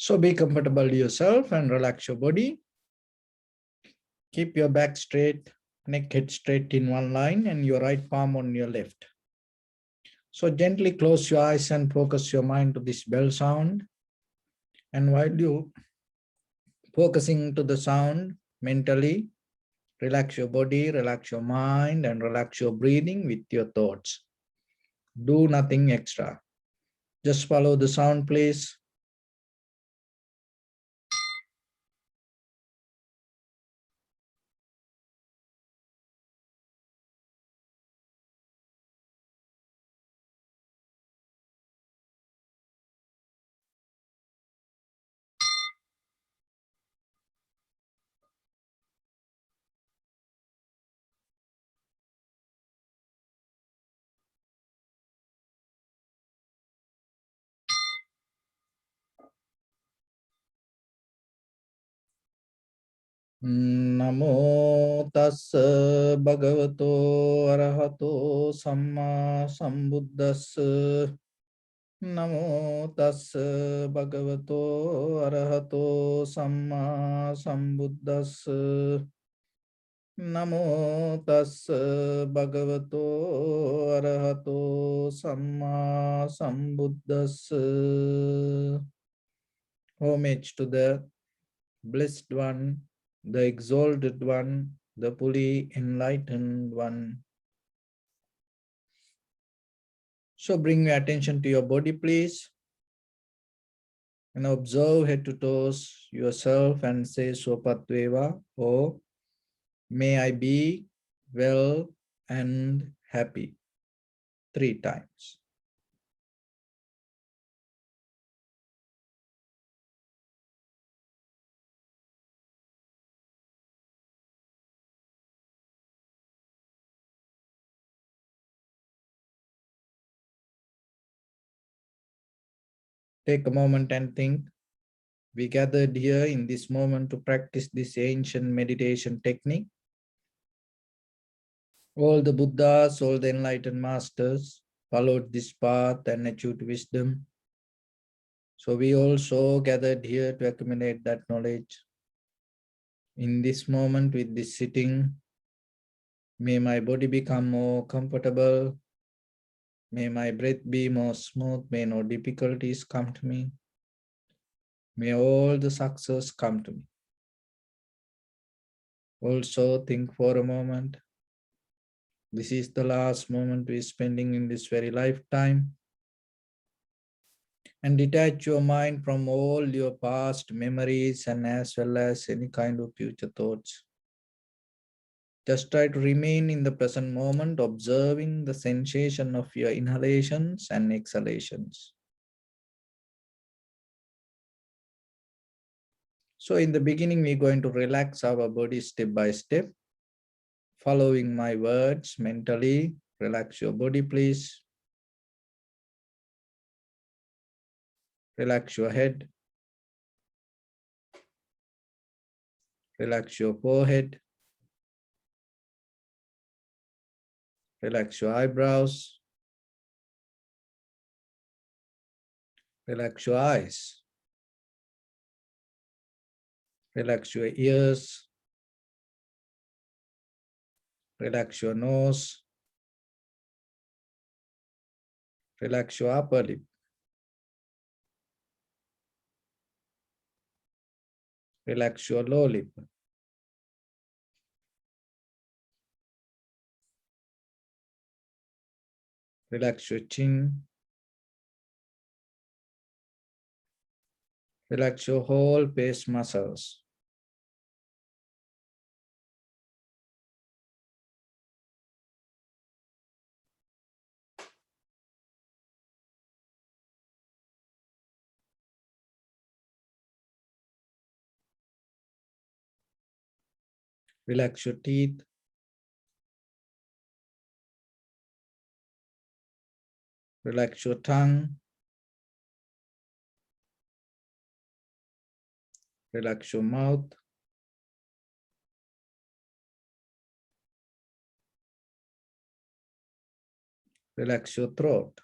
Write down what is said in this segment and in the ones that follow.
So be comfortable yourself and relax your body. Keep your back straight, neck head straight in one line, and your right palm on your left. So gently close your eyes and focus your mind to this bell sound. And while you focusing to the sound mentally, relax your body, relax your mind, and relax your breathing with your thoughts. Do nothing extra. Just follow the sound, please. Namo tassa bhagavato arahato samma sambuddhassa. Namo tassa bhagavato arahato samma sambuddhassa. Namo tassa bhagavato arahato samma sambuddhassa. Homage to the Blessed One, the Exalted One, the fully enlightened One. So bring your attention to your body, please. And observe head to toes yourself and say Sopatveva, or may I be well and happy 3 times. Take a moment and think. We gathered here in this moment to practice this ancient meditation technique. All the Buddhas, all the enlightened masters followed this path and achieved wisdom. So we also gathered here to accumulate that knowledge. In this moment with this sitting, may my body become more comfortable. May my breath be more smooth. May no difficulties come to me. May all the success come to me. Also think for a moment. This is the last moment we're spending in this very lifetime. And detach your mind from all your past memories and as well as any kind of future thoughts. Just try to remain in the present moment, observing the sensation of your inhalations and exhalations. So in the beginning, we're going to relax our body step by step. Following my words mentally, relax your body, please. Relax your head. Relax your forehead. Relax your eyebrows. Relax your eyes. Relax your ears. Relax your nose. Relax your upper lip. Relax your lower lip. Relax your chin. Relax your whole face muscles. Relax your teeth. Relax your tongue. Relax your mouth. Relax your throat.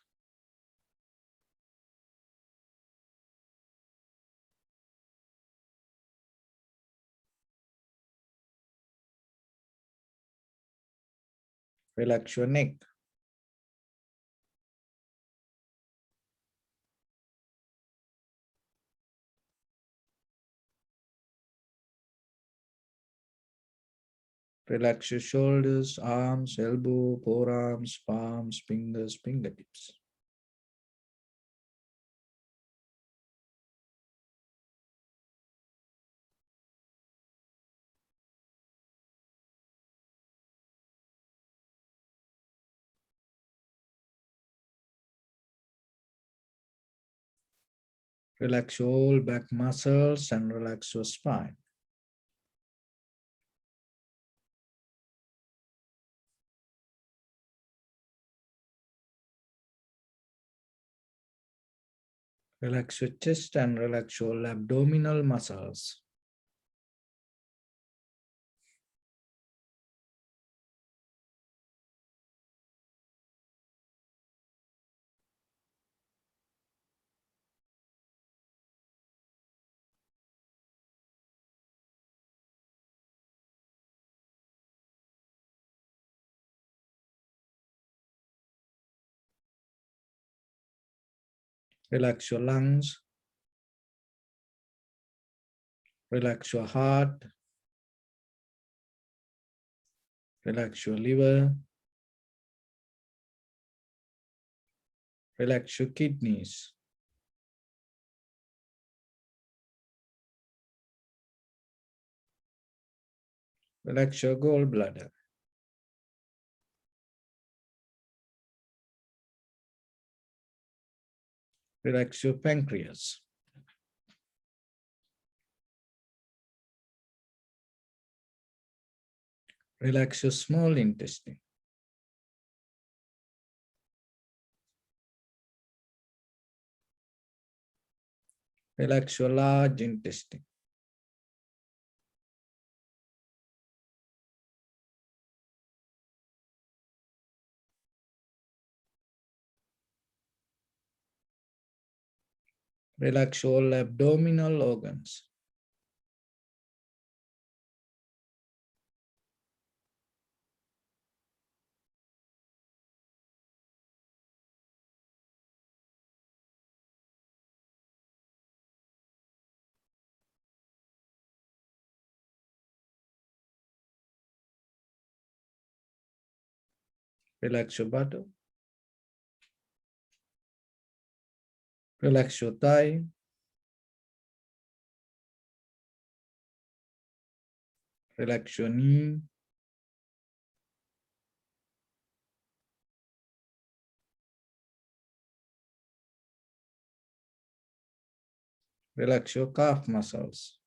Relax your neck. Relax your shoulders, arms, elbow, forearms, palms, fingers, fingertips. Relax your whole back muscles and relax your spine. Relax your chest and relax your abdominal muscles. Relax your lungs. Relax your heart. Relax your liver. Relax your kidneys. Relax your gallbladder. Relax your pancreas. Relax your small intestine. Relax your large intestine. Relax all abdominal organs. Relax your buttock. Relax your thigh. Relax your knee. Relax your calf muscles.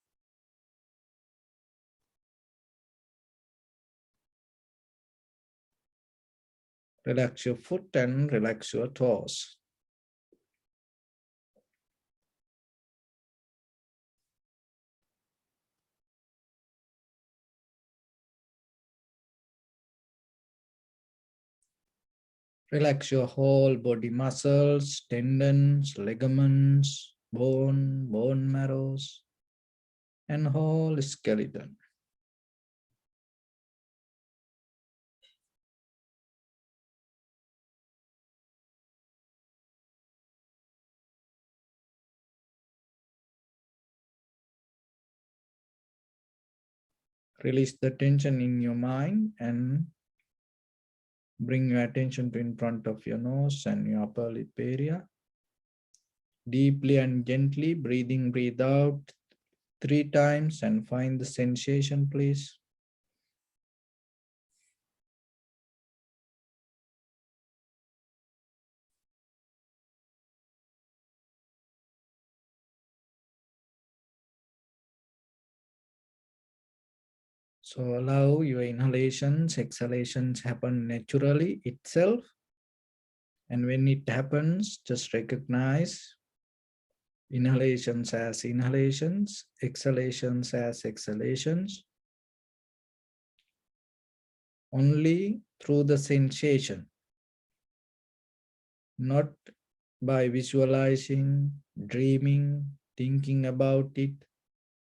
Relax your foot and relax your toes. Relax your whole body muscles, tendons, ligaments, bone marrows, and whole skeleton. Release the tension in your mind and bring your attention to in front of your nose and your upper lip area. Deeply and gently breathe out 3 times and find the sensation, please. So allow your inhalations, exhalations happen naturally itself. And when it happens, just recognize inhalations as inhalations, exhalations as exhalations, only through the sensation, not by visualizing, dreaming, thinking about it,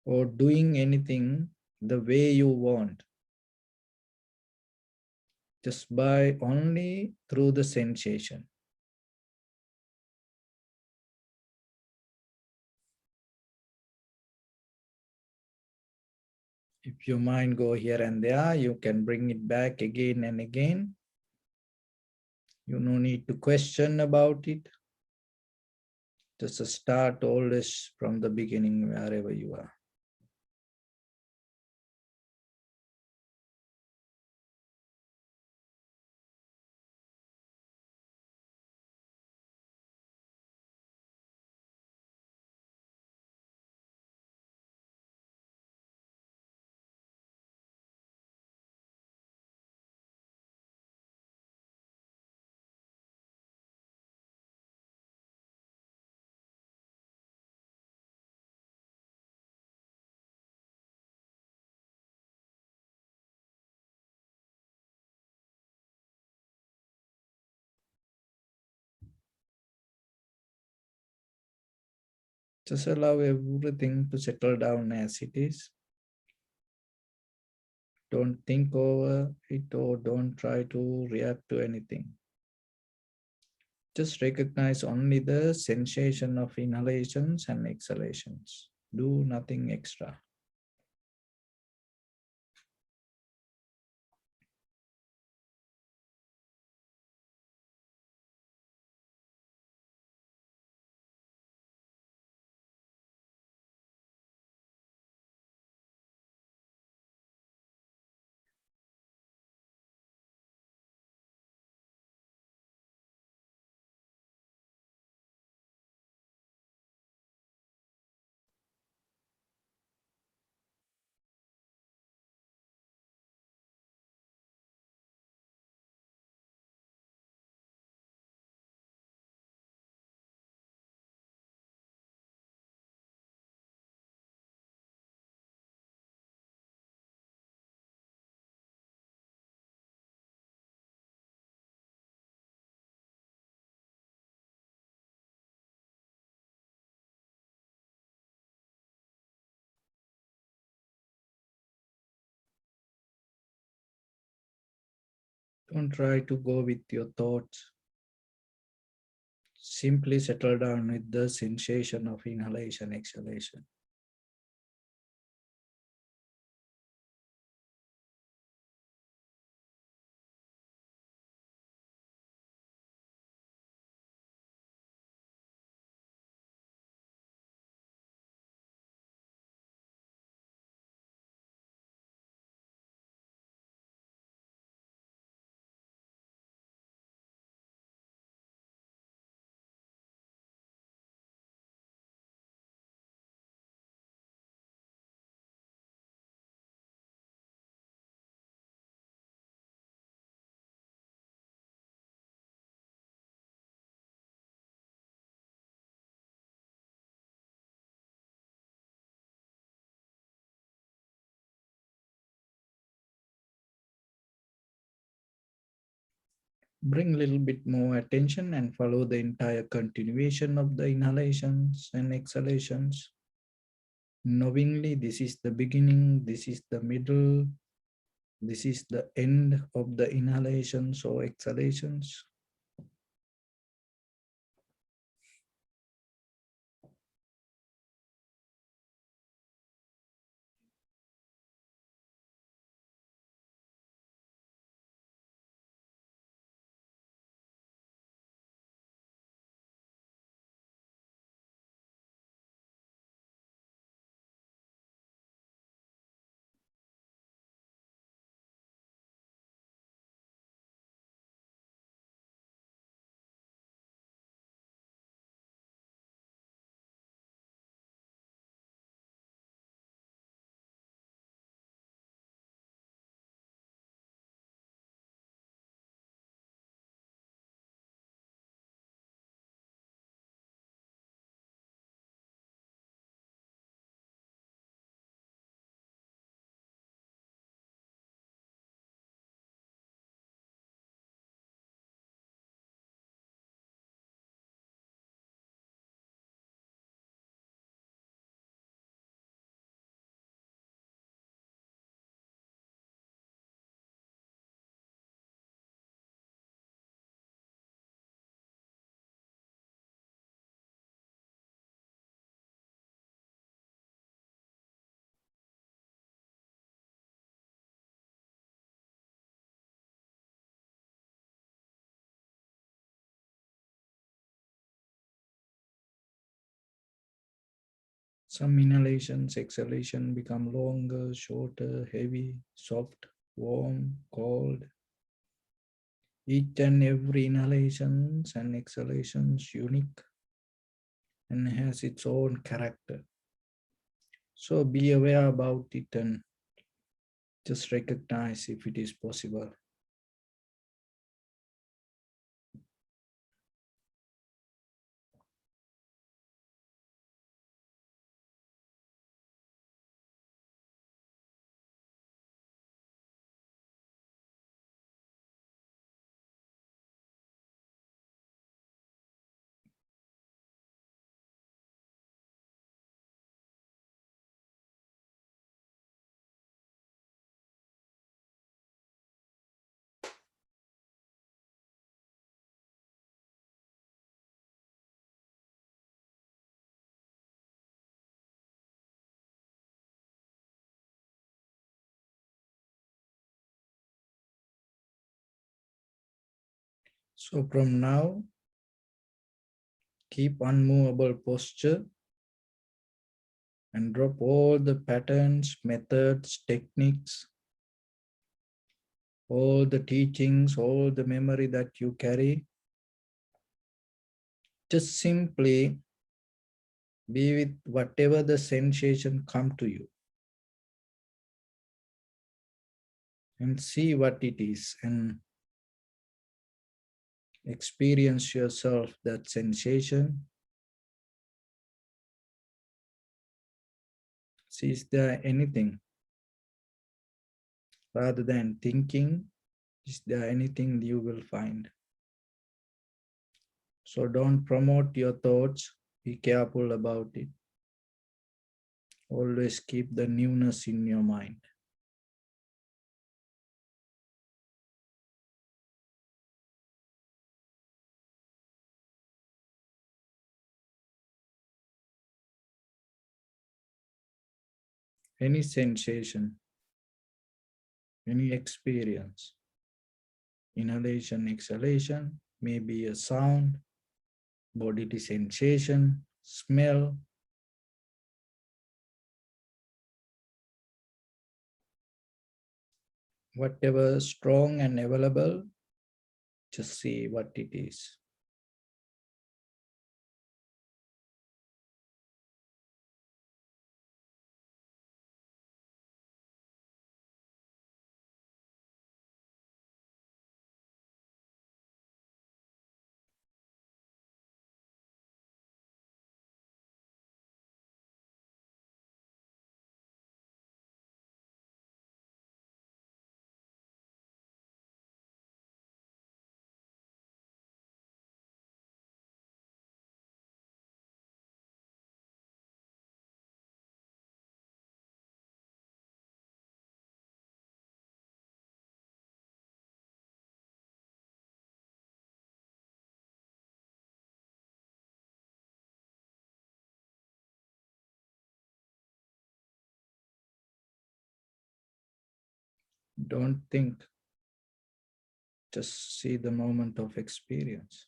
or doing anything the way you want. just by only through the sensation. If your mind go here and there, you can bring it back again and again. You no need to question about it. Just start always from the beginning, wherever you are. Just allow everything to settle down as it is. Don't think over it or don't try to react to anything. Just recognize only the sensation of inhalations and exhalations. Do nothing extra. Don't try to go with your thoughts. Simply settle down with the sensation of inhalation, exhalation. Bring a little bit more attention and follow the entire continuation of the inhalations and exhalations. Knowingly, this is the beginning, this is the middle, this is the end of the inhalations or exhalations. Some inhalations, exhalation become longer, shorter, heavy, soft, warm, cold. Each and every inhalations and exhalations unique and has its own character. So be aware about it and just recognize if it is possible. So from now, keep unmovable posture and drop all the patterns, methods, techniques, all the teachings, all the memory that you carry. Just simply be with whatever the sensation come to you and see what it is and experience yourself that sensation. See, is there anything rather than thinking? Is there anything you will find? So don't promote your thoughts. Be careful about it. Always keep the newness in your mind. Any sensation, any experience, inhalation, exhalation, maybe a sound, bodily sensation, smell, whatever strong and available, just see what it is. Don't think, just see the moment of experience.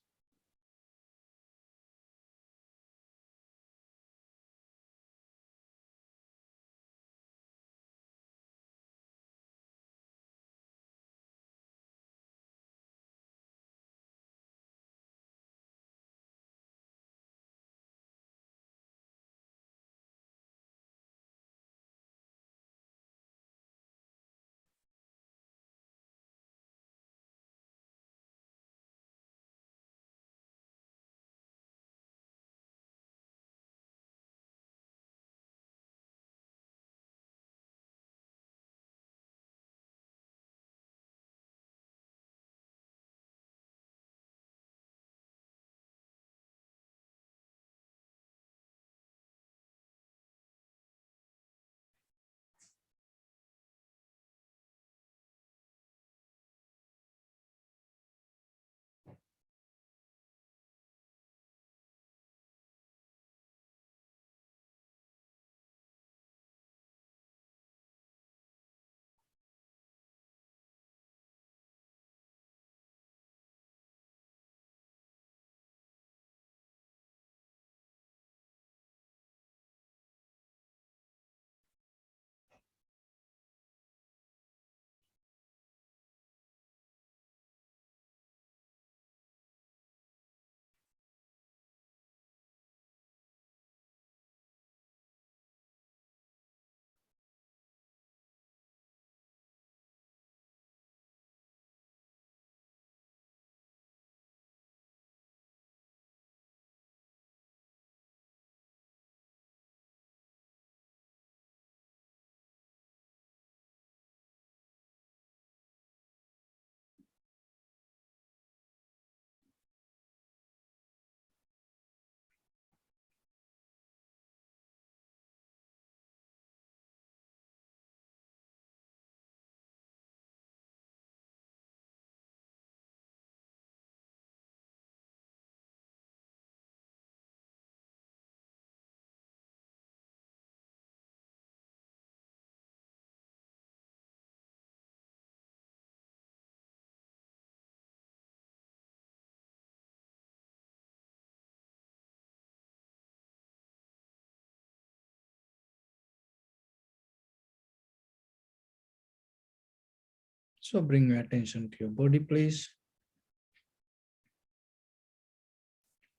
So bring your attention to your body, please.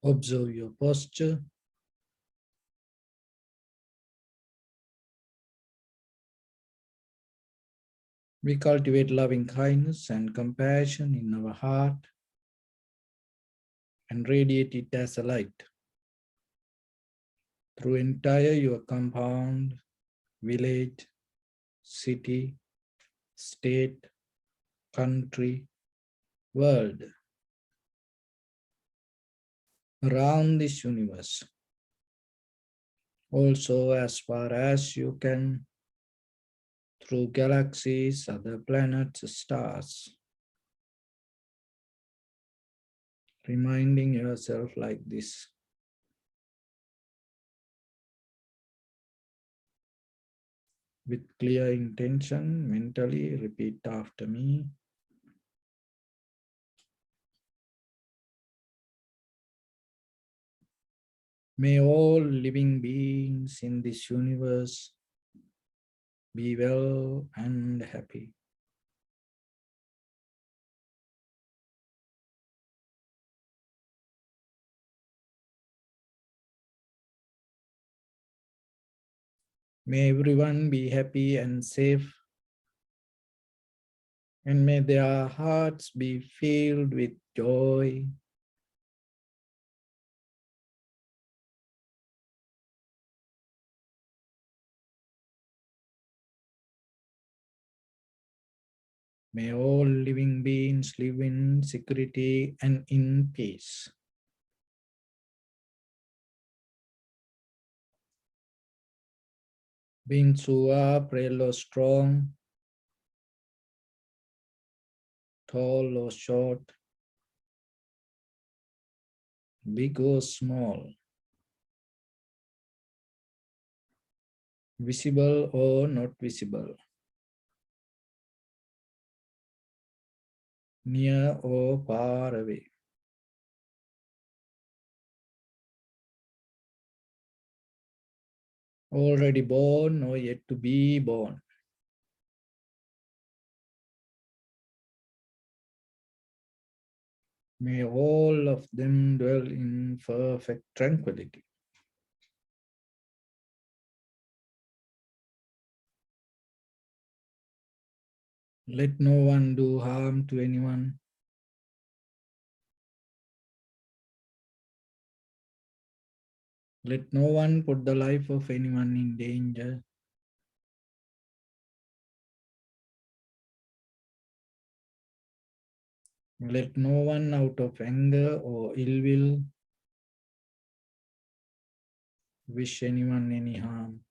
Observe your posture. We cultivate loving kindness and compassion in our heart and radiate it as a light through entire your compound, village, city, state, country, world, around this universe. Also, as far as you can, through galaxies, other planets, stars, reminding yourself like this. With clear intention, mentally repeat after me. May all living beings in this universe be well and happy. May everyone be happy and safe, and may their hearts be filled with joy. May all living beings live in security and in peace. Beings who are frail or strong, tall or short, big or small, visible or not visible, near or far away. Already born or yet to be born. May all of them dwell in perfect tranquility. Let no one do harm to anyone. Let no one put the life of anyone in danger. Let no one out of anger or ill will wish anyone any harm.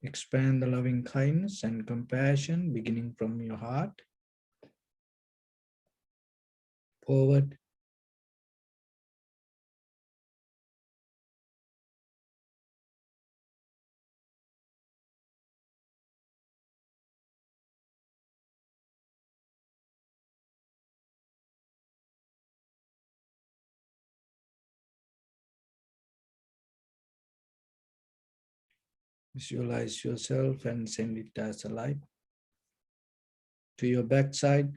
Expand the loving kindness and compassion beginning from your heart forward visualize yourself and send it as a light to your backside,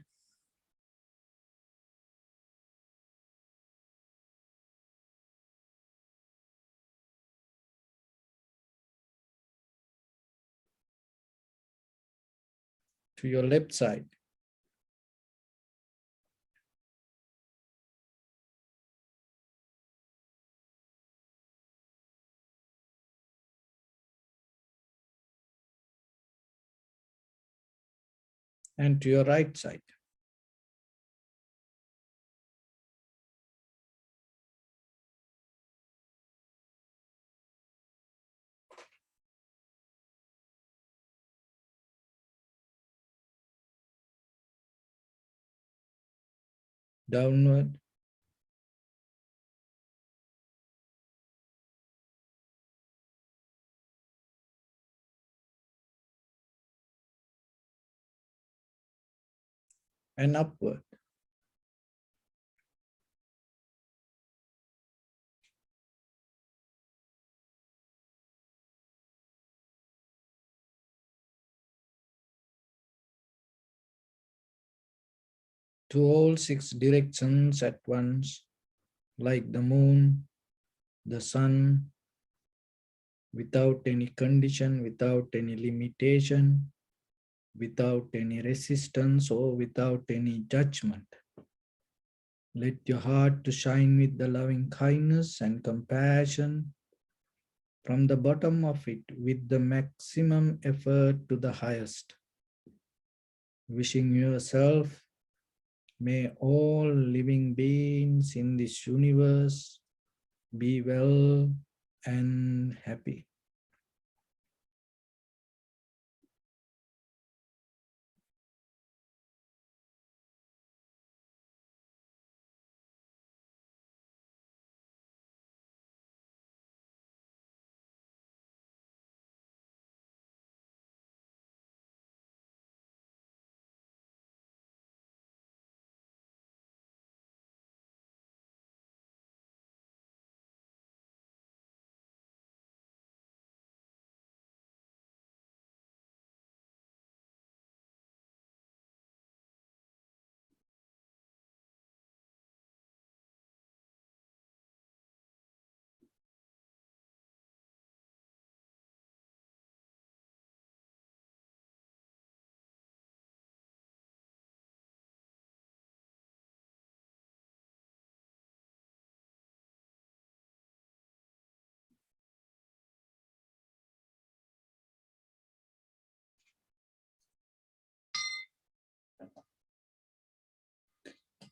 to your left side, and to your right side. Downward, and upward. To all 6 directions at once, like the moon, the sun, without any condition, without any limitation, without any resistance or without any judgment. Let your heart to shine with the loving kindness and compassion from the bottom of it with the maximum effort to the highest. Wishing yourself, may all living beings in this universe be well and happy.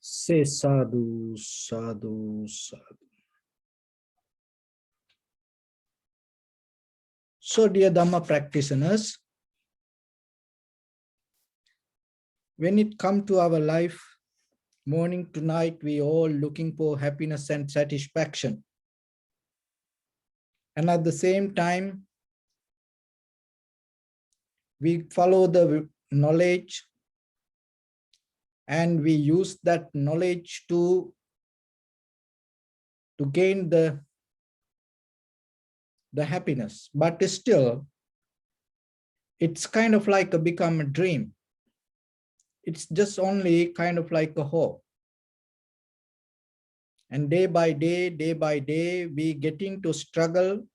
Say sadhu, sadhu, sadhu. So dear Dhamma practitioners, when it comes to our life, morning to night, we all looking for happiness and satisfaction. And at the same time, we follow the knowledge and we use that knowledge to gain the happiness. But still, it's kind of like become a dream. It's just only kind of like a hope. And day by day, we getting to struggle,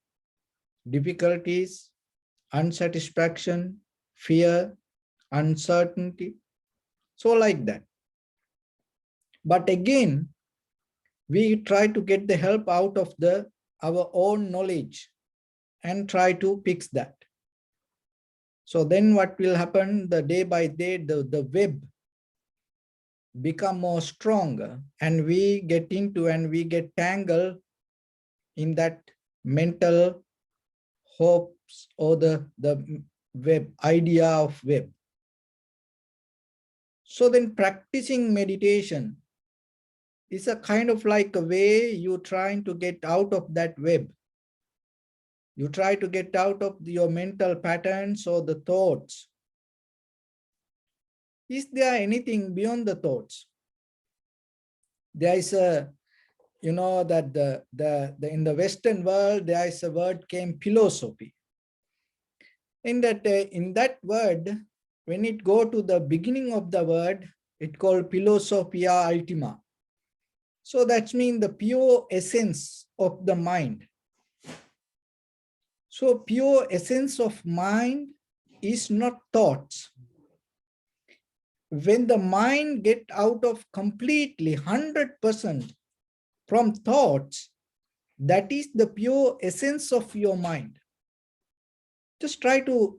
difficulties, unsatisfaction, fear, uncertainty. So like that. But again, we try to get the help out of our own knowledge and try to fix that. So then what will happen, the day by day, the web become more stronger and we get into and we get tangled in that mental hopes or the web, idea of web. So then practicing meditation is a kind of like a way you're trying to get out of that web. You try to get out of your mental patterns or the thoughts. Is there anything beyond the thoughts? There is a, you know, that in the Western world, there is a word came philosophy. In that word, when it go to the beginning of the word, it called philosophia ultima. So that means the pure essence of the mind. So pure essence of mind is not thoughts. When the mind get out of completely 100% from thoughts, that is the pure essence of your mind. Just try to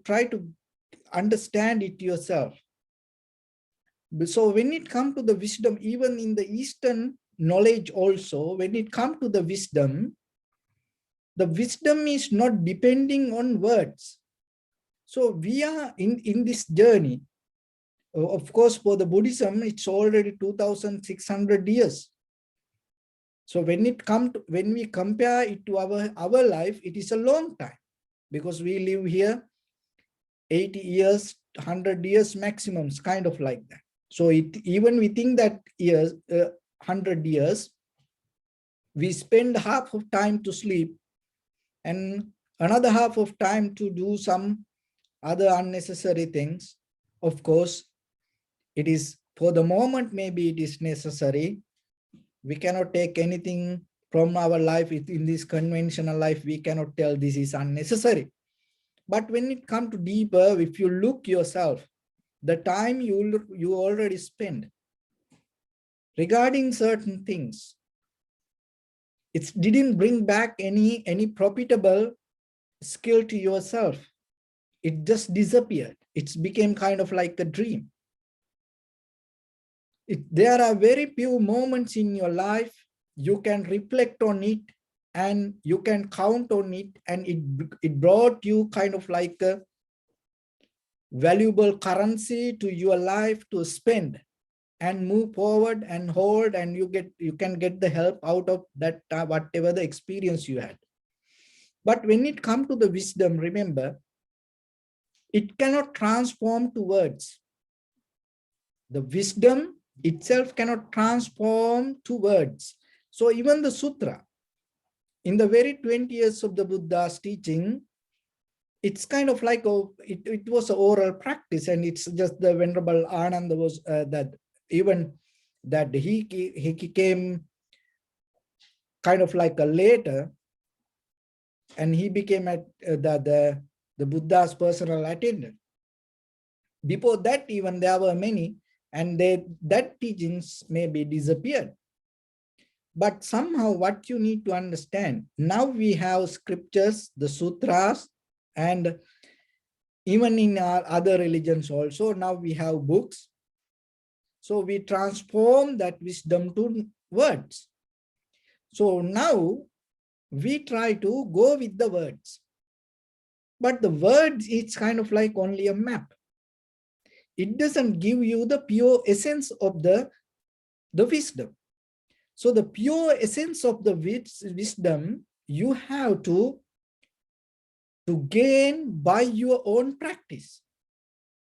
understand it yourself. So when it comes to the wisdom, even in the Eastern knowledge also, when it comes to the wisdom is not depending on words. So we are in this journey. Of course, for the Buddhism, it's already 2,600 years. So when we compare it to our life, it is a long time because we live here 80 years, 100 years maximum, kind of like that. So even we think that years, 100 years, we spend half of time to sleep and another half of time to do some other unnecessary things. Of course, it is for the moment, maybe it is necessary. We cannot take anything from our life in this conventional life. We cannot tell this is unnecessary. But when it comes to deeper, if you look yourself, the time you already spend regarding certain things, it didn't bring back any profitable skill to yourself. It just disappeared. It became kind of like a dream. There are very few moments in your life you can reflect on it and you can count on it, and it brought you kind of like a valuable currency to your life to spend and move forward and hold, and you can get the help out of that whatever the experience you had. But when it comes to the wisdom, remember, it cannot transform to words. The wisdom itself cannot transform to words. So even the sutra, in the very 20 years of the Buddha's teaching, it's kind of like it was an oral practice, and it's just the Venerable Ananda was that even that he came kind of like a later, and he became the Buddha's personal attendant. Before that, even there were many, and that teachings may be disappeared. But somehow what you need to understand, now we have scriptures, the sutras, and even in our other religions also, now we have books. So we transform that wisdom to words. So now we try to go with the words. But the words, it's kind of like only a map. It doesn't give you the pure essence of the wisdom. So the pure essence of the wisdom, you have to gain by your own practice.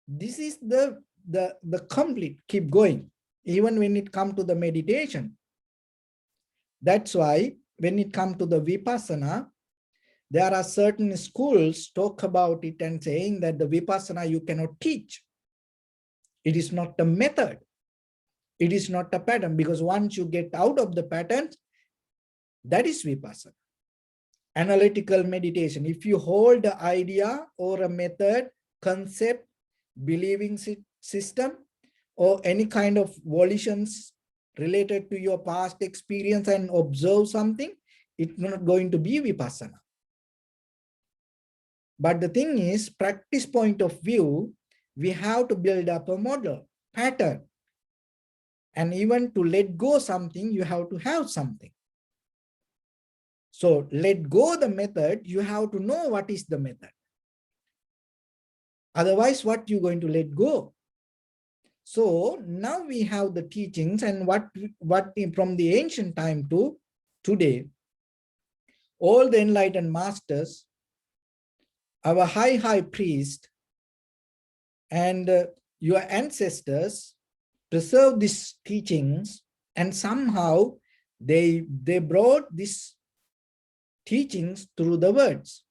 This is the complete, keep going, even when it comes to the meditation. That's why when it comes to the vipassana, there are certain schools talk about it and saying that the vipassana you cannot teach. It is not a method. It is not a pattern, because once you get out of the pattern, that is vipassana. Analytical meditation. If you hold the idea or a method, concept, believing system, or any kind of volitions related to your past experience and observe something, it's not going to be vipassana. But the thing is, practice point of view, we have to build up a model, pattern. And even to let go something, you have to have something. So let go the method, you have to know what is the method. Otherwise, what you're going to let go? So now we have the teachings, and what from the ancient time to today, all the enlightened masters, our high priest, and your ancestors preserve these teachings, and somehow they brought these teachings through the words.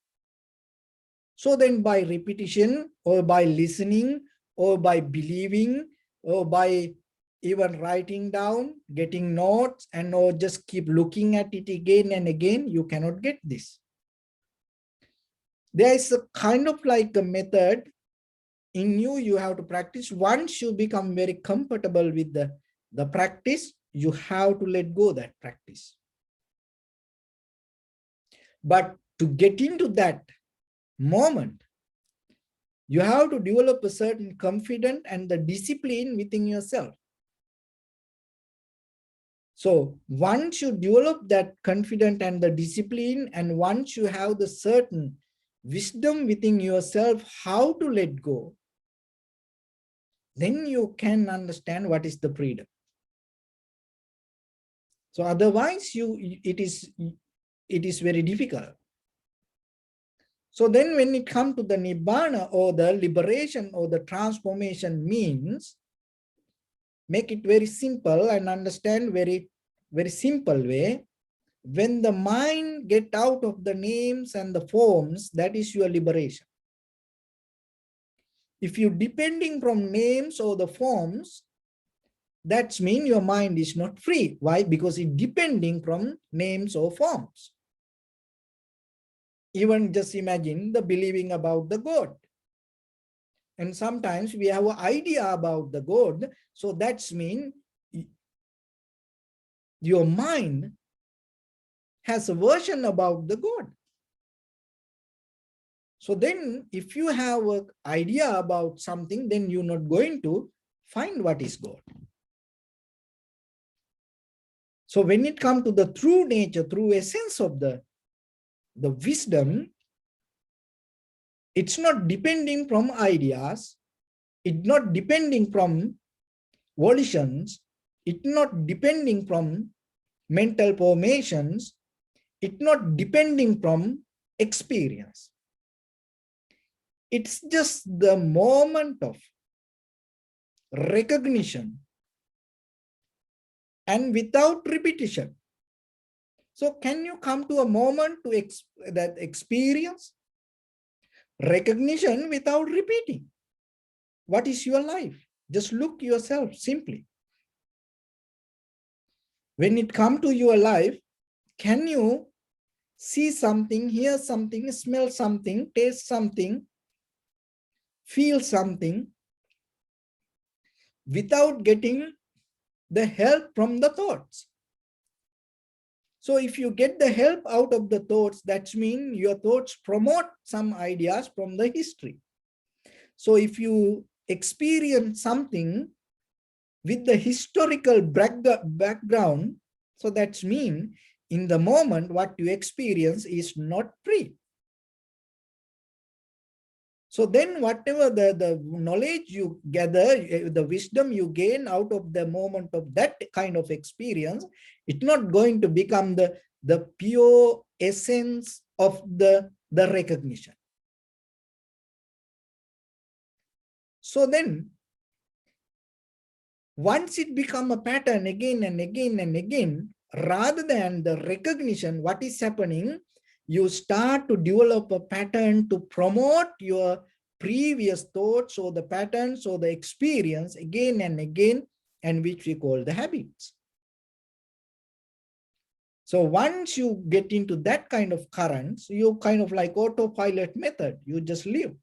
So then by repetition, or by listening, or by believing, or by even writing down, getting notes, and or just keep looking at it again and again, you cannot get this. There is a kind of like a method in you have to practice. Once you become very comfortable with the practice, you have to let go that practice. But to get into that moment, you have to develop a certain confidence and the discipline within yourself. So once you develop that confidence and the discipline, and once you have the certain wisdom within yourself, how to let go, then you can understand what is the freedom. So otherwise it is very difficult. So then when it comes to the nibbana, or the liberation, or the transformation, means make it very simple and understand very, very simple way. When the mind get out of the names and the forms, that is your liberation. If you depending from names or the forms, that means your mind is not free. Why? Because it depending from names or forms. Even just imagine the believing about the God. And sometimes we have an idea about the God. So that's mean your mind has a version about the God. So then if you have an idea about something, then you're not going to find what is God. So when it comes to the true nature, true essence of the wisdom, it's not depending from ideas, it's not depending from volitions, it's not depending from mental formations, it's not depending from experience. It's just the moment of recognition and without repetition. So can you come to a moment to that experience? Recognition without repeating. What is your life? Just look yourself simply. When it comes to your life, can you see something, hear something, smell something, taste something, feel something without getting the help from the thoughts? So if you get the help out of the thoughts, that means your thoughts promote some ideas from the history. So if you experience something with the historical background, so that's mean in the moment what you experience is not free. So then whatever the knowledge you gather, the wisdom you gain out of the moment of that kind of experience, it's not going to become the pure essence of the recognition. So then once it become a pattern again and again and again, rather than the recognition, what is happening, you start to develop a pattern to promote your previous thoughts or the patterns or the experience again and again, and which we call the habits. So once you get into that kind of currents, you kind of like autopilot method, you just live.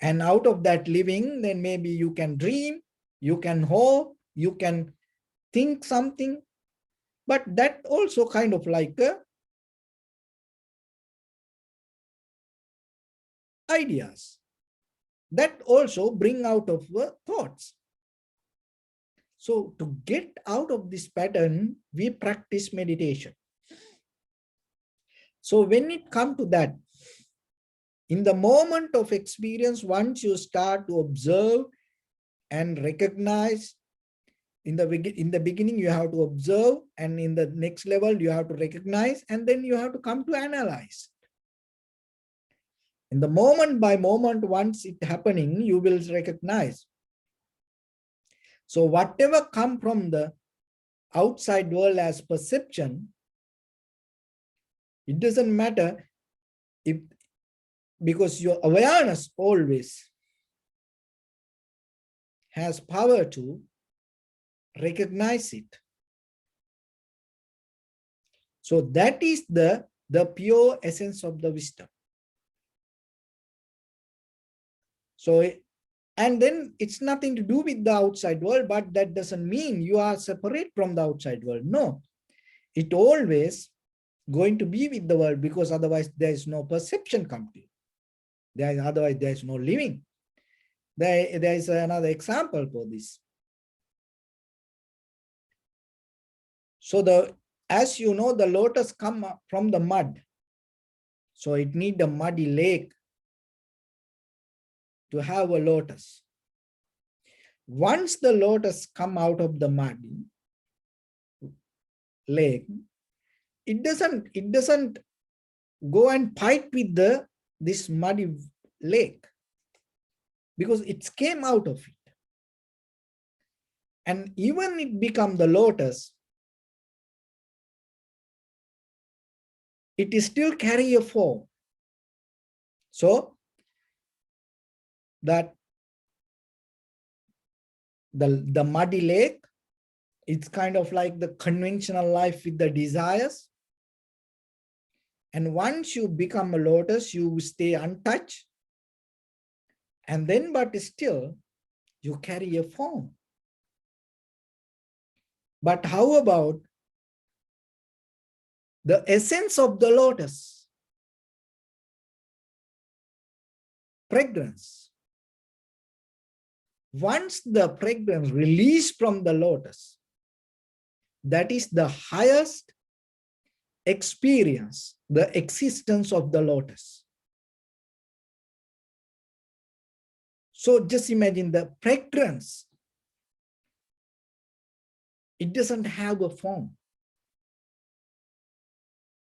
And out of that living, then maybe you can dream, you can hope, you can think something, but that also kind of like ideas that also bring out of thoughts. So to get out of this pattern, we practice meditation. So when it comes to that, in the moment of experience, once you start to observe and recognize, in the beginning you have to observe, and in the next level you have to recognize, and then you have to come to analyze. In the moment by moment, once it happening, you will recognize. So whatever come from the outside world as perception, it doesn't matter if, because your awareness always has power to recognize it. So that is the pure essence of the wisdom. So, and then it's nothing to do with the outside world, but that doesn't mean you are separate from the outside world. No, it always going to be with the world, because otherwise there is no perception complete. Otherwise there is no living. There is another example for this. So as you know, the lotus come from the mud. So it need a muddy lake to have a lotus. Once the lotus come out of the muddy lake, it doesn't go and fight with this muddy lake, because it came out of it. And even it become the lotus, it is still carry a form. So that the muddy lake, it's kind of like the conventional life with the desires. And once you become a lotus, you stay untouched. And then, but still, you carry a form. But how about the essence of the lotus? Fragrance. Once the fragrance released from the lotus, that is the highest experience, the existence of the lotus. So just imagine the fragrance. It doesn't have a form,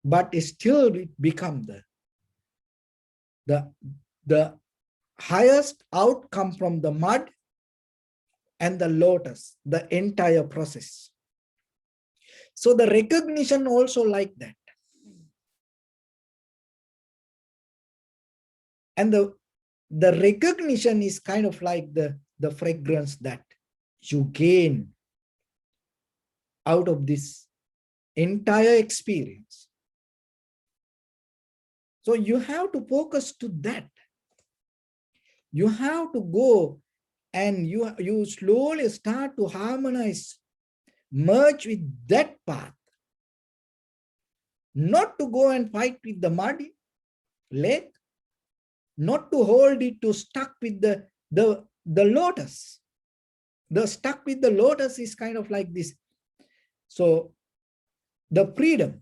but still it becomes the highest outcome from the mud and the lotus, the entire process. So the recognition also like that. And the recognition is kind of like the fragrance that you gain out of this entire experience. So you have to focus to that. You have to go and you slowly start to harmonize, merge with that path. Not to go and fight with the muddy lake, not to hold it to stuck with the lotus. The stuck with the lotus is kind of like this. So the freedom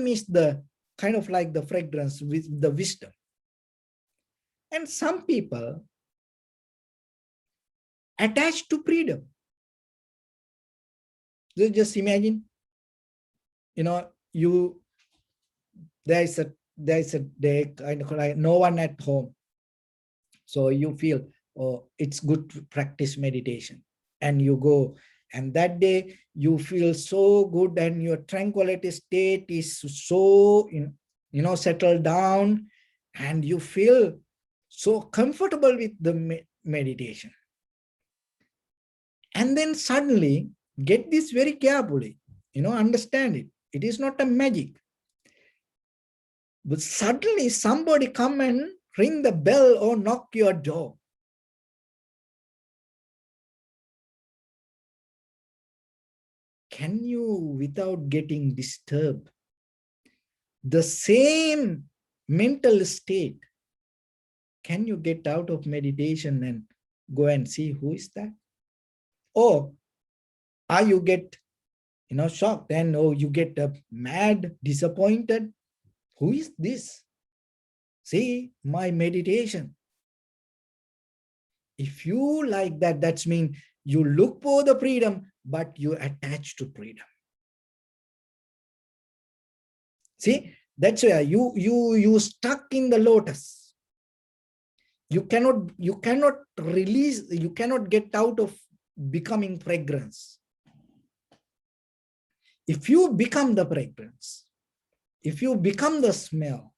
is the kind of like the fragrance with the wisdom. And some people attach to freedom. So just imagine, there's a day kind of like no one at home. So you feel, oh, it's good to practice meditation. And you go, and that day you feel so good and your tranquility state is so, settled down, and you feel so comfortable with the meditation. And then suddenly, get this very carefully, understand it. It is not a magic. But suddenly somebody come and ring the bell or knock your door. Can you, without getting disturbed, the same mental state, can you get out of meditation and go and see who is that? Or are you get, shocked and you get mad, disappointed? Who is this? See, my meditation. If you like that, that's mean you look for the freedom, but you attach to freedom. See, that's where you stuck in the lotus. You cannot release, you cannot get out of becoming fragrance. If you become the fragrance, if you become the smell,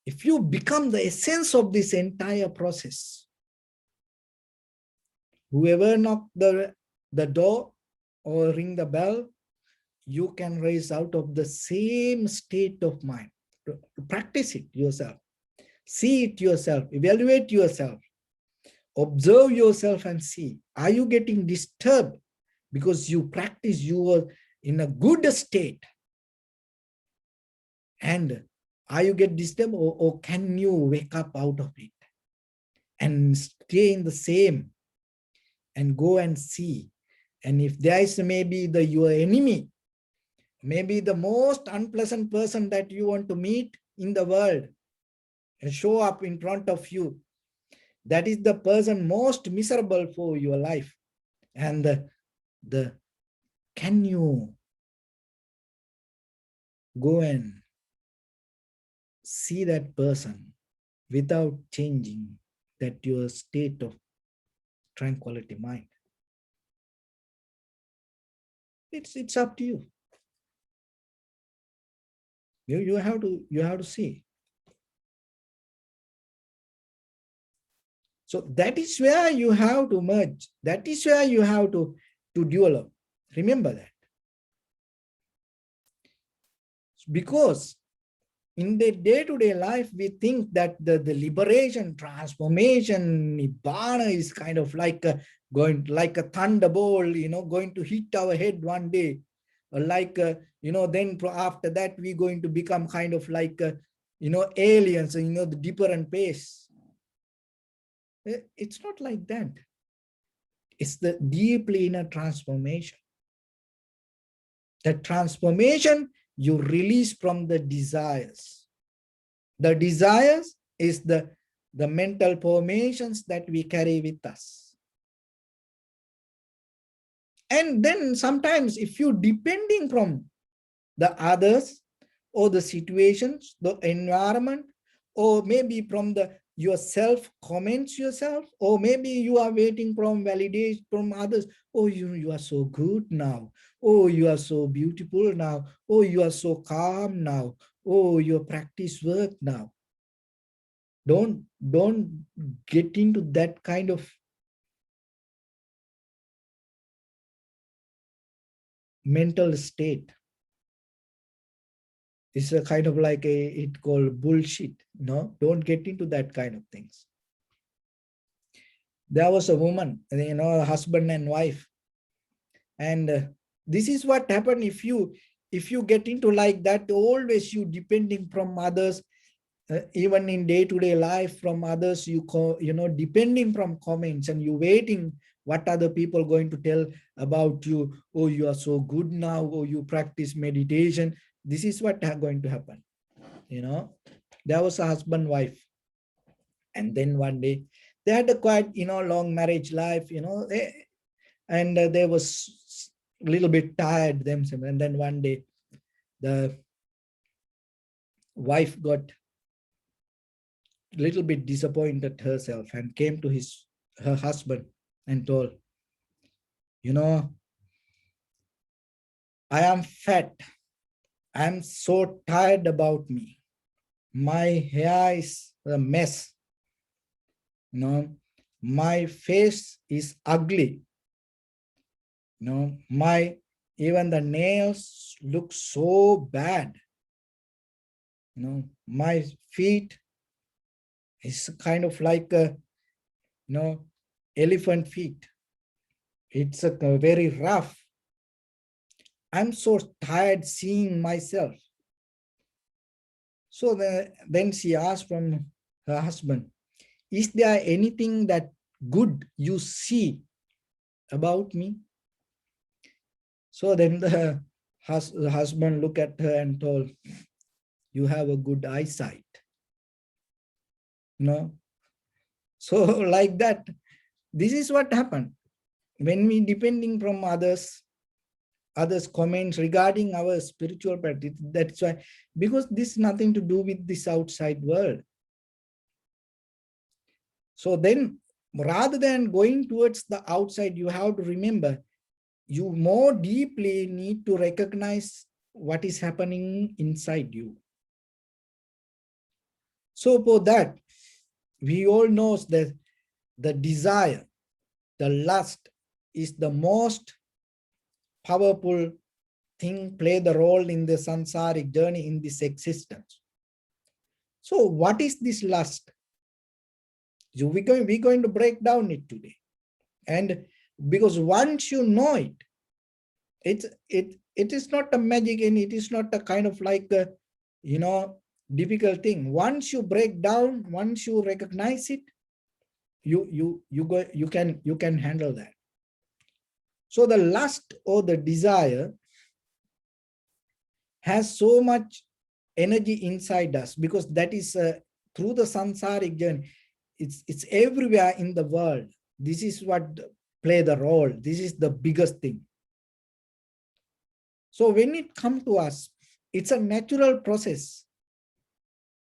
if you become the essence of this entire process, whoever knock the door or ring the bell, you can rise out of the same state of mind. Practice it yourself. See it yourself. Evaluate yourself. Observe yourself and see. Are you getting disturbed because you practice, you are in a good state? And are you get disturbed, or can you wake up out of it and stay in the same and go and see? And if there is maybe your enemy, maybe the most unpleasant person that you want to meet in the world and show up in front of you, that is the person most miserable for your life. And can you go and see that person without changing that your state of tranquility mind. It's up to you. You have to see. So that is where you have to merge. That is where you have to develop. Remember that. Because in the day-to-day life, we think that the liberation, transformation, nibbana is kind of like like a thunderbolt, going to hit our head one day. Or like, then after that, we're going to become kind of like, aliens, the different pace. It's not like that. It's the deeply inner transformation. The transformation you release from the desires. The desires is the mental formations that we carry with us. And then sometimes if you depending from the others or the situations, the environment, or maybe from yourself comments yourself, or maybe you are waiting from validation from others. Oh, you are so good now. Oh, you are so beautiful now. Oh, you are so calm now. Oh, your practice work now. Don't get into that kind of mental state. It's a kind of like it called bullshit. No, don't get into that kind of things. There was a woman, husband and wife, and this is what happened if you get into like that. Always you depending from others, even in day-to-day life from others. Depending from comments, and you waiting what other people going to tell about you. Oh, you are so good now. Oh, you practice meditation. This is what going to happen. There was a husband wife, and then one day they had a quite long marriage life, and they was a little bit tired themselves. And then one day the wife got a little bit disappointed herself and came to her husband and told, I am fat. I am so tired about me. My hair is a mess. My face is ugly. Even the nails look so bad. My feet is kind of like elephant feet. It's a very rough. I'm so tired seeing myself. So then she asked from her husband, is there anything that good you see about me? So then the husband looked at her and told, you have a good eyesight. So like that, this is what happened. When we depending from others comments regarding our spiritual practice, that's why, because this is nothing to do with this outside world. So then, rather than going towards the outside, you have to remember, you more deeply need to recognize what is happening inside you. So for that, we all know that the desire, the lust is the most powerful thing, play the role in the samsaric journey, in this existence. So what is this lust? So we're going to break down it today. And because once you know it, it is not a magic, and it is not a kind of like a, difficult thing. Once you break down, once you recognize it, you can handle that. So the lust or the desire has so much energy inside us, because that is through the samsaric journey. It's everywhere in the world. This is what play the role. This is the biggest thing. So when it comes to us, it's a natural process.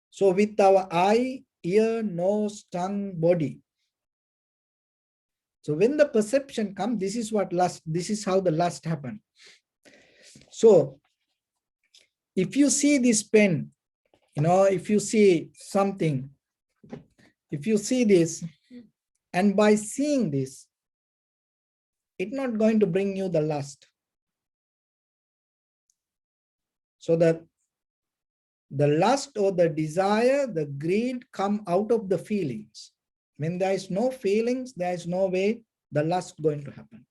So with our eye, ear, nose, tongue, body. So when the perception comes, this is what lust, this is how the lust happens. So if you see this pen, if you see something, if you see this, and by seeing this, it's not going to bring you the lust. So that the lust or the desire, the greed come out of the feelings. When there is no feelings, there is no way the lust going to happen.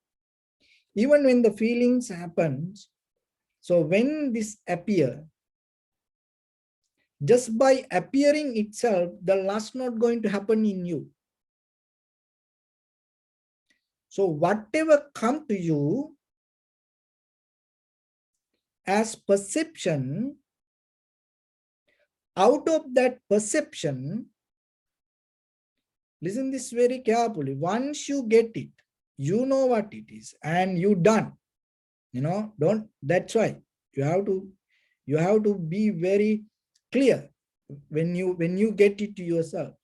Even when the feelings happens, so when this appear, just by appearing itself, the lust not going to happen in you. So whatever come to you as perception, out of that perception, listen this very carefully. Once you get it, you know what it is, and you done. Don't. That's why you have to be very clear when you get it to yourself.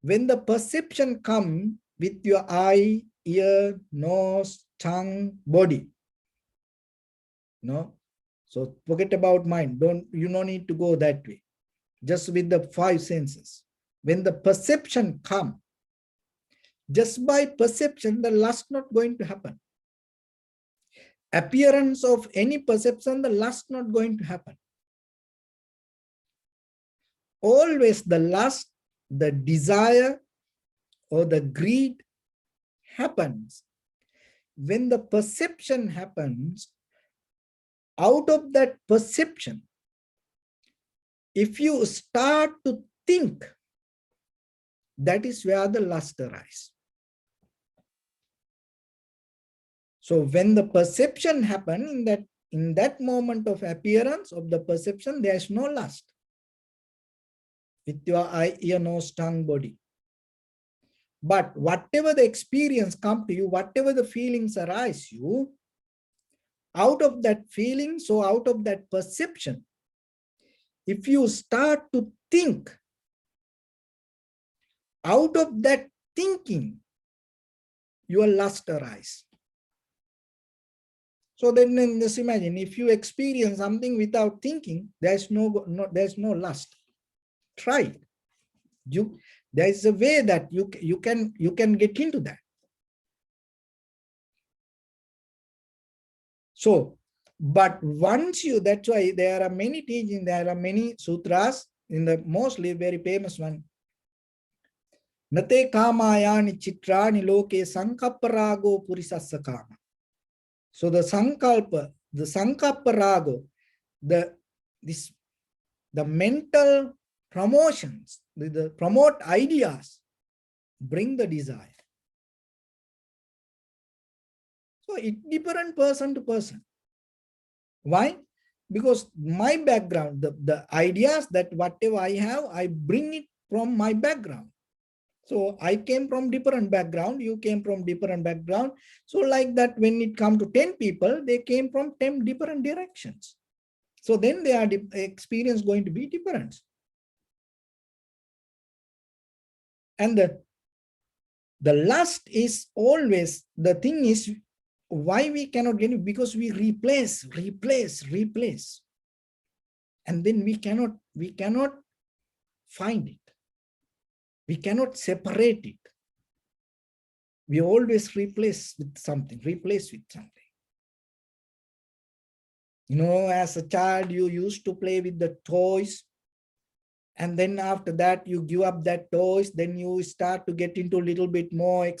When the perception come with your eye, ear, nose, tongue, body, so forget about mind. You don't need to go that way. Just with the five senses. When the perception come, just by perception, the lust not going to happen. Appearance of any perception, the lust not going to happen. Always the lust, the desire, or the greed happens. When the perception happens, out of that perception, if you start to think, that is where the lust arises. So when the perception happens, in that moment of appearance of the perception, there is no lust. With your eye, ear, nose, tongue, body. But whatever the experience come to you, whatever the feelings arise you, out of that feeling, so out of that perception, if you start to think, out of that thinking, your lust arise. So then just imagine, if you experience something without thinking, there's no lust. Try it. There is a way that you can get into that. So, but once that's why there are many teachings, there are many sutras, in the mostly very famous one. Nate kamayani chitrani loke sankapparago purisassa kama. So the sankapparago, the mental promotions, the promote ideas, bring the desire. So it's different person to person. Why? Because my background, the ideas that whatever I have, I bring it from my background. So I came from different background, you came from different background. So like that, when it comes to 10 people, they came from 10 different directions. So then their experience going to be different. And the lust is always, the thing is, why we cannot get it? Because we replace. And then we cannot find it. We cannot separate it. We always replace with something. As a child, you used to play with the toys. And then after that, you give up that toys. Then you start to get into a little bit more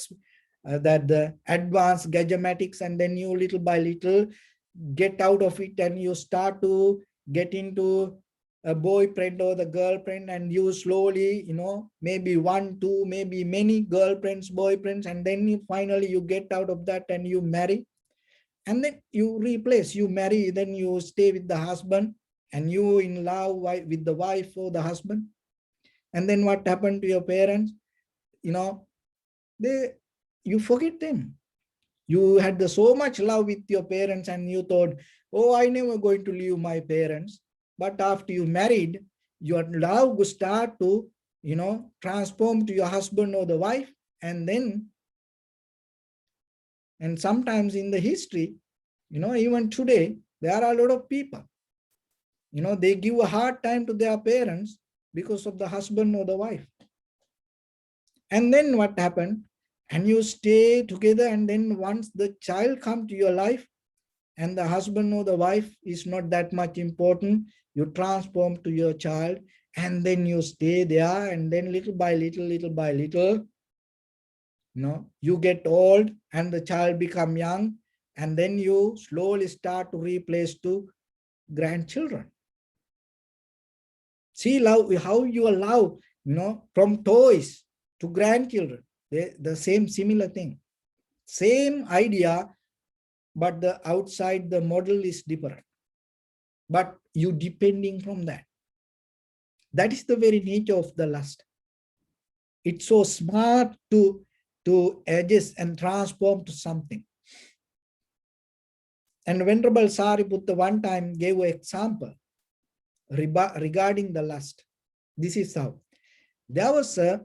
the advanced gadgetics. And then you little by little get out of it. And you start to get into a boyfriend or the girlfriend. And you slowly, maybe one, two, maybe many girlfriends, boyfriends. And then finally you get out of that and you marry. And then you replace, you marry, then you stay with the husband. And you in love with the wife or the husband. And then what happened to your parents? You forget them. You had so much love with your parents and you thought, oh, I never going to leave my parents. But after you married, your love will start to, transform to your husband or the wife. And then And sometimes in the history, even today, there are a lot of people, they give a hard time to their parents because of the husband or the wife. And then what happened? And you stay together, and then once the child come to your life, and the husband or the wife is not that much important, you transform to your child, and then you stay there, and then little by little, you get old, and the child become young, and then you slowly start to replace to grandchildren. See how you allow, from toys to grandchildren, the same similar thing, same idea, but the outside the model is different. But you depending from that. That is the very nature of the lust. It's so smart to adjust and transform to something. And Venerable Sariputta one time gave an example regarding the lust. This is how. There was a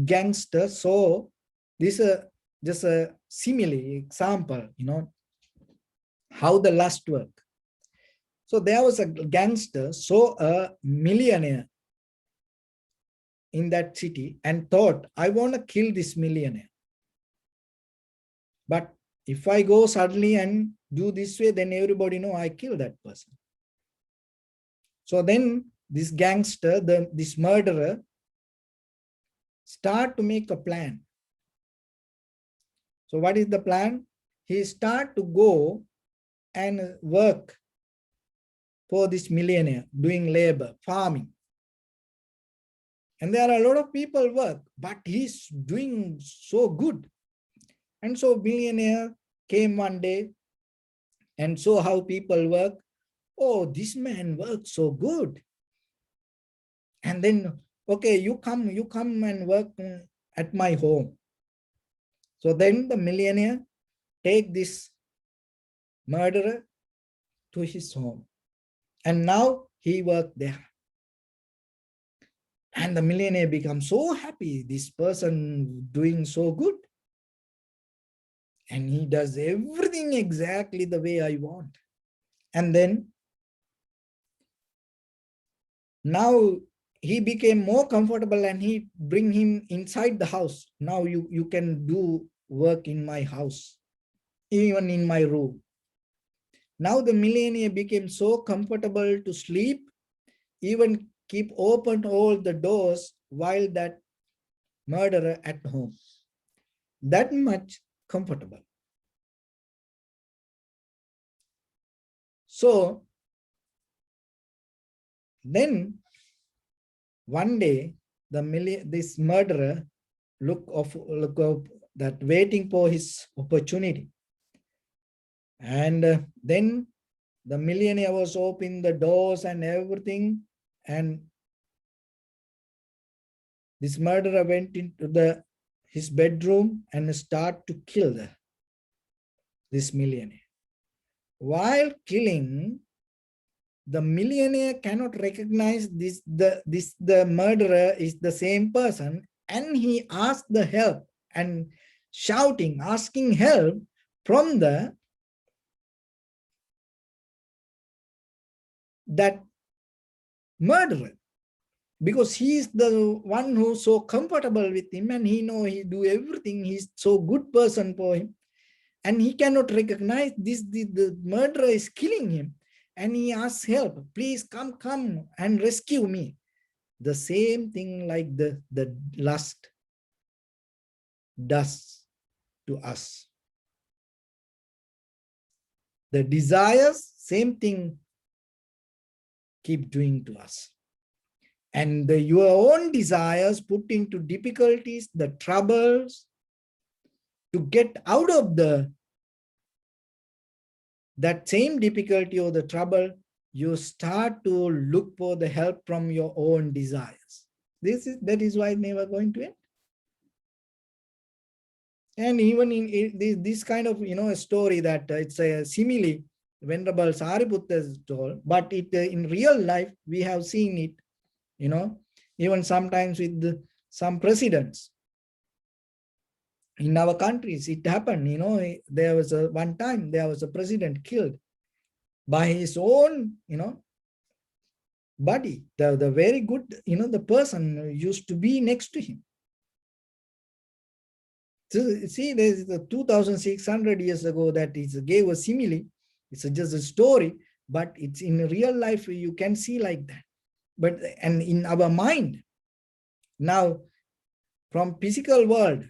gangster, so this is just a simile example, how the lust work. So there was a gangster, saw a millionaire in that city and thought, I want to kill this millionaire. But if I go suddenly and do this way, then everybody know I kill that person. So then this gangster, this murderer, start to make a plan. So what is the plan? He start to go and work for this millionaire, doing labor, farming. And there are a lot of people work, but he's doing so good. And so millionaire came one day and saw how people work. Oh, this man works so good. And then, okay, you come and work at my home. So then the millionaire take this murderer to his home. And now he worked there. And the millionaire becomes so happy, this person doing so good. And he does everything exactly the way I want. And then now he became more comfortable and he bring him inside the house. Now you can do work in my house, even in my room. Now the millionaire became so comfortable to sleep, even keep open all the doors while that murderer at home. That much comfortable. So then one day this murderer look up that waiting for his opportunity. And then the millionaire was opening the doors and everything, and this murderer went into his bedroom and start to kill this millionaire. While killing, the millionaire cannot recognize the murderer is the same person, and he asked the help and shouting, asking help from that murderer, because he is the one who's so comfortable with him and he know he do everything. He's so good person for him, and he cannot recognize the murderer is killing him, and he asks help. Please come and rescue me. The same thing like the lust does to us. The desires, same thing, keep doing to us. And your own desires put into difficulties, the troubles, to get out of that same difficulty or the trouble, you start to look for the help from your own desires. That is why it's never going to end. And even in this kind of a story that it's a simile Venerable Sariputta is told, but in real life we have seen it, even sometimes with some presidents. In our countries, it happened, there was one time there was a president killed by his own, buddy, the very good, the person used to be next to him. So see, there's the 2,600 years ago that it gave a simile. It's just a story, but it's in real life, you can see like that. But, and in our mind, now from physical world,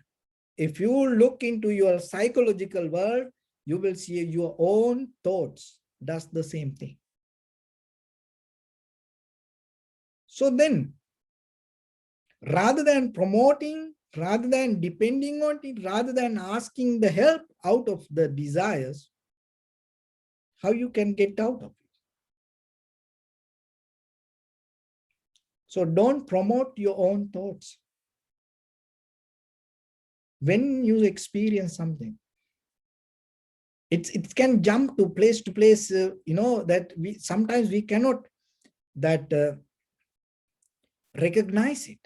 if you look into your psychological world, you will see your own thoughts does the same thing. So then, rather than promoting, rather than depending on it, rather than asking the help out of the desires, how you can get out of it? So don't promote your own thoughts. When you experience something, it can jump to place, that we sometimes we cannot recognize it.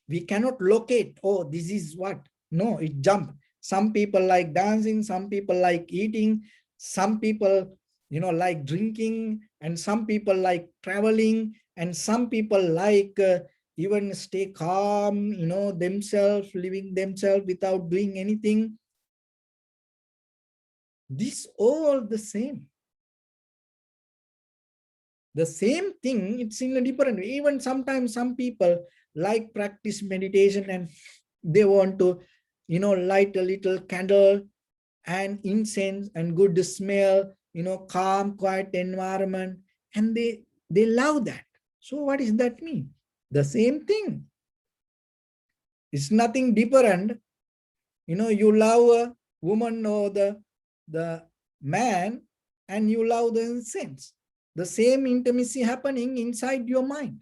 We cannot locate, oh, this is what. No, it jump. Some people like dancing, some people like eating, some people, like drinking, and some people like traveling, and some people like even stay calm, themselves, living themselves without doing anything. This all the same. The same thing, it's in a different way. Even sometimes some people like practice meditation and they want to, light a little candle and incense and good smell, calm, quiet environment. And they love that. So what does that mean? The same thing. It's nothing different. You love a woman or the man and you love the incense. The same intimacy happening inside your mind.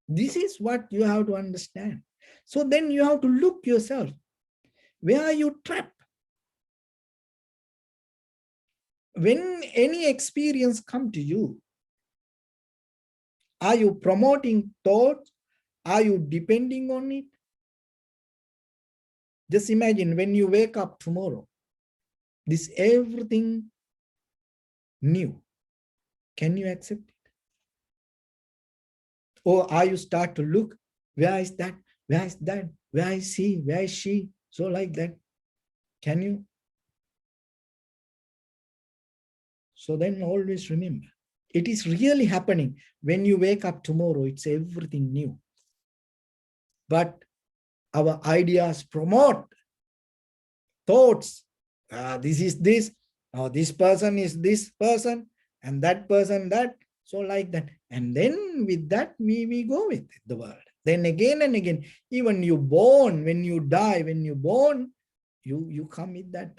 This is what you have to understand. So then you have to look yourself. Where are you trapped? When any experience come to you, are you promoting thoughts? Are you depending on it? Just imagine when you wake up tomorrow, this everything new. Can you accept it? Or are you start to look, where is that? Where is that? Where is he? Where is she? So like that. Can you? So then always remember, it is really happening. When you wake up tomorrow, it's everything new. But our ideas promote thoughts. This is this. This person is this person, and that person that. So like that. And then with that, we go with the world. Then again and again, even you born, when you die, when you born, you come with that.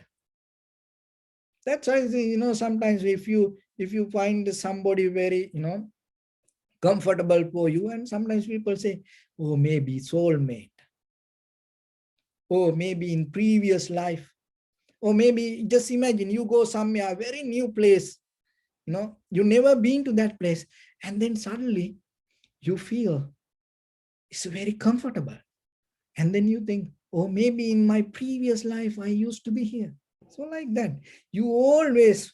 That's why, sometimes if you find somebody very, comfortable for you, and sometimes people say, oh, maybe soulmate. Oh, maybe in previous life. Or maybe just imagine you go somewhere, a very new place, you never been to that place. And then suddenly you feel it's very comfortable. And then you think, oh, maybe in my previous life, I used to be here. So like that, you always,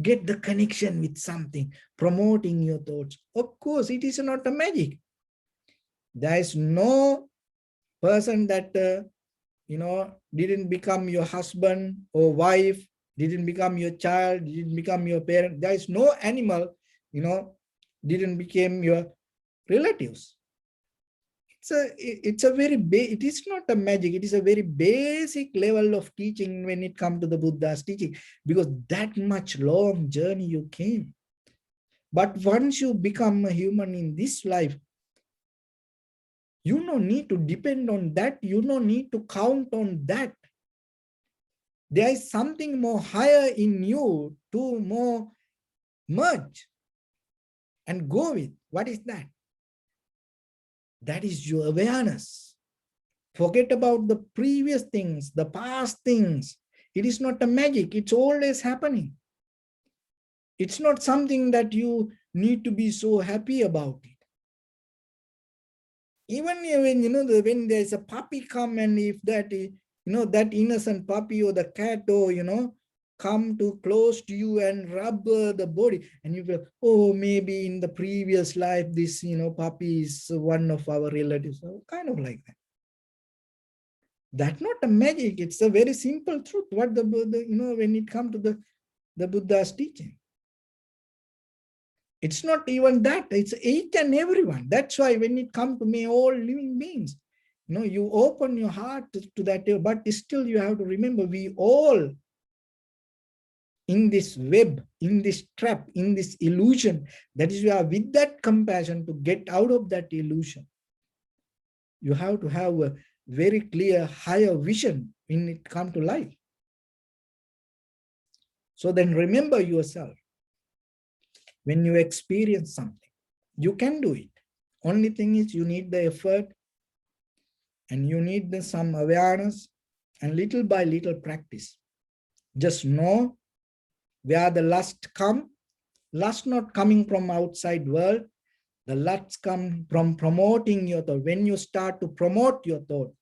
get the connection with something, promoting your thoughts. Of course, it is not a magic. There is no person that, didn't become your husband or wife, didn't become your child, didn't become your parent. There is no animal, didn't become your relatives. It's a very it is not a magic. It is a very basic level of teaching when it comes to the Buddha's teaching, because that much long journey you came. But once you become a human in this life, you don't need to depend on that. You don't need to count on that. There is something more higher in you to more merge and go with. What is that? That is your awareness. Forget about the previous things, the past things. It is not a magic. It's always happening. It's not something that you need to be so happy about it. Even when, when there's a puppy come, and if that, that innocent puppy or the cat, or, come too close to you and rub the body, and you feel, oh, maybe in the previous life, this, puppy is one of our relatives, so kind of like that. That's not a magic. It's a very simple truth. What the Buddha, when it comes to the Buddha's teaching. It's not even that. It's each and everyone. That's why when it comes to me, all living beings, you open your heart to that, but still you have to remember, we all in this web, in this trap, in this illusion. That is why with that compassion to get out of that illusion, you have to have a very clear, higher vision when it comes to life. So then remember yourself. When you experience something, you can do it. Only thing is you need the effort, and you need some awareness, and little by little practice. Just know where the lust come. Lust not coming from outside world. The lust come from promoting your thought. When you start to promote your thought,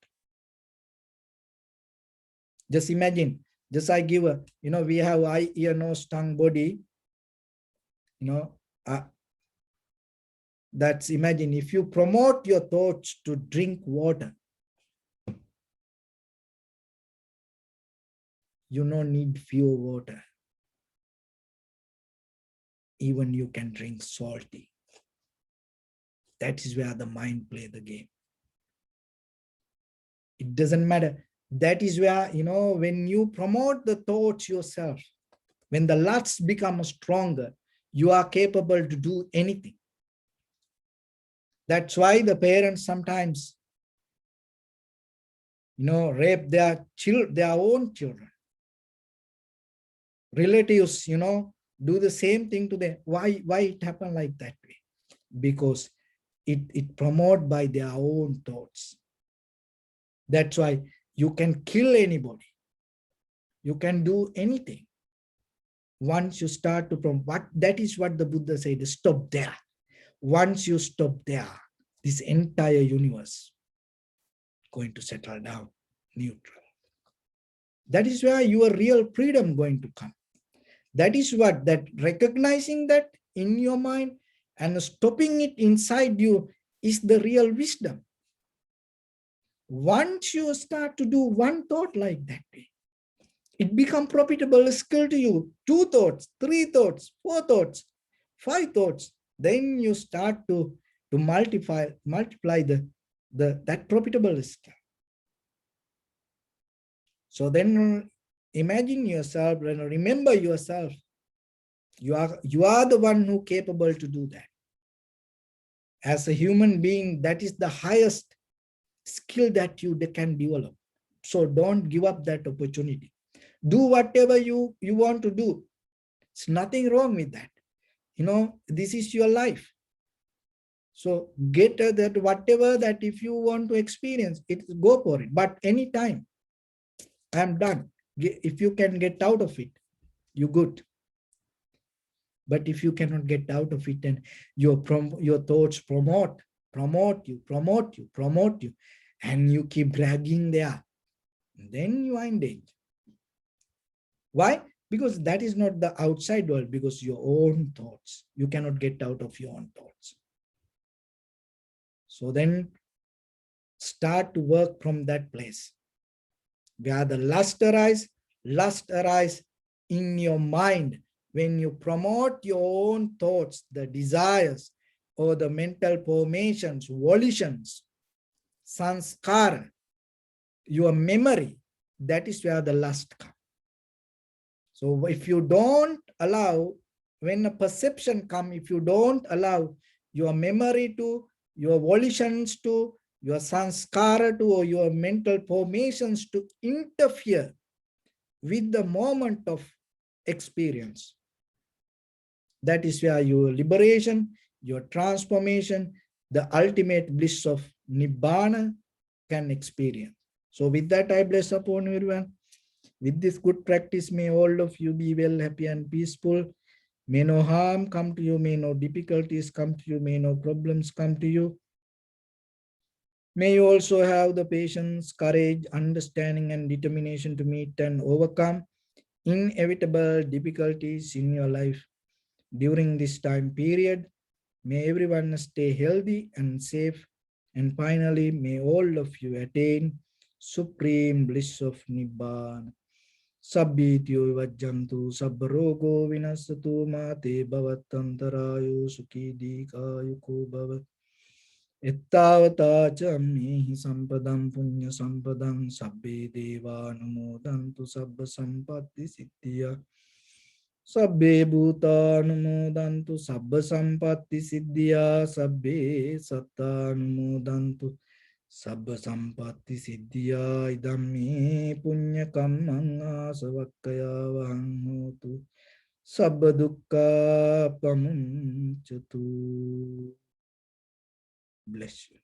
just imagine, just I give a, we have eye, ear, nose, tongue, body, that's, imagine if you promote your thoughts to drink water, you don't need pure water. Even you can drink salty. That is where the mind play the game. It doesn't matter. That is where, when you promote the thoughts yourself, when the lusts become stronger, you are capable to do anything. That's why the parents sometimes, rape their own children. Relatives, do the same thing to them. Why it happened like that way? Because it promoted by their own thoughts. That's why you can kill anybody. You can do anything. Once you start to promote, that is what the Buddha said, stop there. Once you stop there, this entire universe going to settle down, neutral. That is where your real freedom going to come. That is what, that recognizing that in your mind and stopping it inside you is the real wisdom. Once you start to do one thought like that way, it becomes profitable skill to you. 2 thoughts, 3 thoughts, 4 thoughts, 5 thoughts. Then you start to multiply that profitable skill. So then imagine yourself and remember yourself. You are the one who capable to do that. As a human being, that is the highest skill that you can develop. So don't give up that opportunity. Do whatever you want to do. It's nothing wrong with that. This is your life. So get that whatever that if you want to experience, go for it. But anytime, I'm done. If you can get out of it, you're good. But if you cannot get out of it and your thoughts promote you, and you keep dragging there, then you are in danger. Why? Because that is not the outside world, because your own thoughts. You cannot get out of your own thoughts. So then start to work from that place. Where the lust arise in your mind. When you promote your own thoughts, the desires, or the mental formations, volitions, sanskara, your memory, that is where the lust comes. So if you don't allow, when a perception comes, if you don't allow your memory to, your volitions to, your sanskara to, or your mental formations to interfere with the moment of experience, that is where your liberation, your transformation, the ultimate bliss of Nibbana can experience. So with that, I bless upon everyone. With this good practice, may all of you be well, happy and peaceful. May no harm come to you, may no difficulties come to you, may no problems come to you. May you also have the patience, courage, understanding, and determination to meet and overcome inevitable difficulties in your life during this time period. May everyone stay healthy and safe. And finally, may all of you attain supreme bliss of Nibbana. Sabbityo vajjantu sabbarogo vinasatu mate bhavatantarayo sukhi dikayuko bhavat. Ettavata cha mehi sampadam punya sampadam sabbe deva numodantu sabba sampatti siddhya. Sabbe bhuta numodantu sabba sampatti siddhya. Sabbe satta numodantu sabba sampatti siddhya. Idam me punya kammang asavakkaya vahang hotu. Sabba dukkha pamuncatu. Bless you.